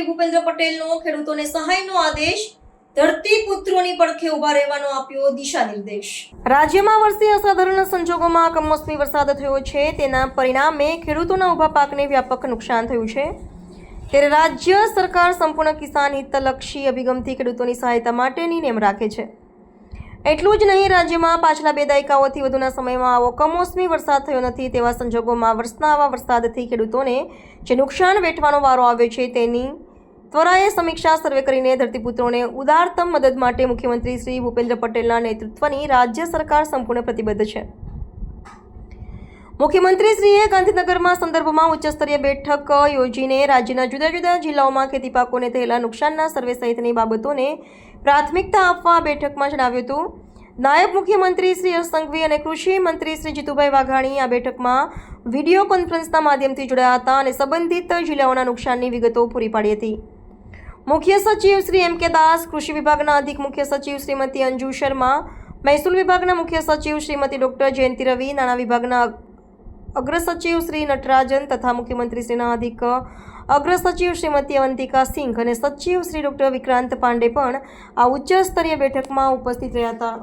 મુખ્યમંત્રી ભૂપેન્દ્ર પટેલનો ખેડૂતોને સહાયનો આદેશ, ધરતીપુત્રોની પડખે ઊભા રહેવાનો આપ્યો દિશા નિર્દેશ। રાજ્યમાં વરસી અસાધારણ સંજોગોમાં કમોસમી વરસાદ થયો છે, તેના પરિણામે ખેડૂતોના ઊભા પાકને વ્યાપક નુકસાન થયું છે। ત્યારે રાજ્ય સરકાર સંપૂર્ણ કિસાન હિતલક્ષી અભિગમથી ખેડૂતોની સહાયતા માટેની નેમ રાખે છે। એટલું જ નહીં, રાજ્યમાં પાછલા 2 દાયકાઓથી વધુના સમયમાં આવો કમોસમી વરસાદ થયો નથી। તેવા સંજોગોમાં વર્ષના આવા વરસાદથી ખેડૂતોને જે નુકસાન વેઠવાનો વારો આવ્યો છે, તેની ત્વરાએ સમીક્ષા સર્વે કરીને ધરતીપુત્રોને ઉદારતમ મદદ માટે મુખ્યમંત્રી શ્રી ભૂપેન્દ્ર પટેલના નેતૃત્વની રાજ્ય સરકાર સંપૂર્ણ પ્રતિબદ્ધ છે। મુખ્યમંત્રીશ્રીએ ગાંધીનગરમાં સંદર્ભમાં ઉચ્ચસ્તરીય બેઠક યોજીને રાજ્યના જુદા જુદા જિલ્લાઓમાં ખેતી પાકોને થયેલા નુકસાનના સર્વે સહિતની બાબતોને પ્રાથમિકતા આપવા આ બેઠકમાં જણાવ્યું હતું। નાયબ મુખ્યમંત્રી શ્રી હર્ષ સંઘવી અને કૃષિ મંત્રી શ્રી જીતુભાઈ વાઘાણી આ બેઠકમાં વિડીયો કોન્ફરન્સના માધ્યમથી જોડાયા હતા અને સંબંધિત જિલ્લાઓના નુકસાનની વિગતો પૂરી પાડી હતી। મુખ્ય સચિવ શ્રી એમ કે દાસ, કૃષિ વિભાગના અધિક મુખ્ય સચિવ શ્રીમતી અંજુ શર્મા, મહેસૂલ વિભાગના મુખ્ય સચિવ શ્રીમતી ડોક્ટર જયંતિ રવિ, નાણાં વિભાગના અગ્ર સચિવ શ્રી નટરાજન તથા મુખ્યમંત્રીશ્રીના અધિક અગ્ર સચિવ શ્રીમતી અવંતિકા સિંઘ અને સચિવ શ્રી ડોક્ટર વિક્રાંત પાંડે પણ આ ઉચ્ચ સ્તરીય બેઠકમાં ઉપસ્થિત રહ્યા હતા।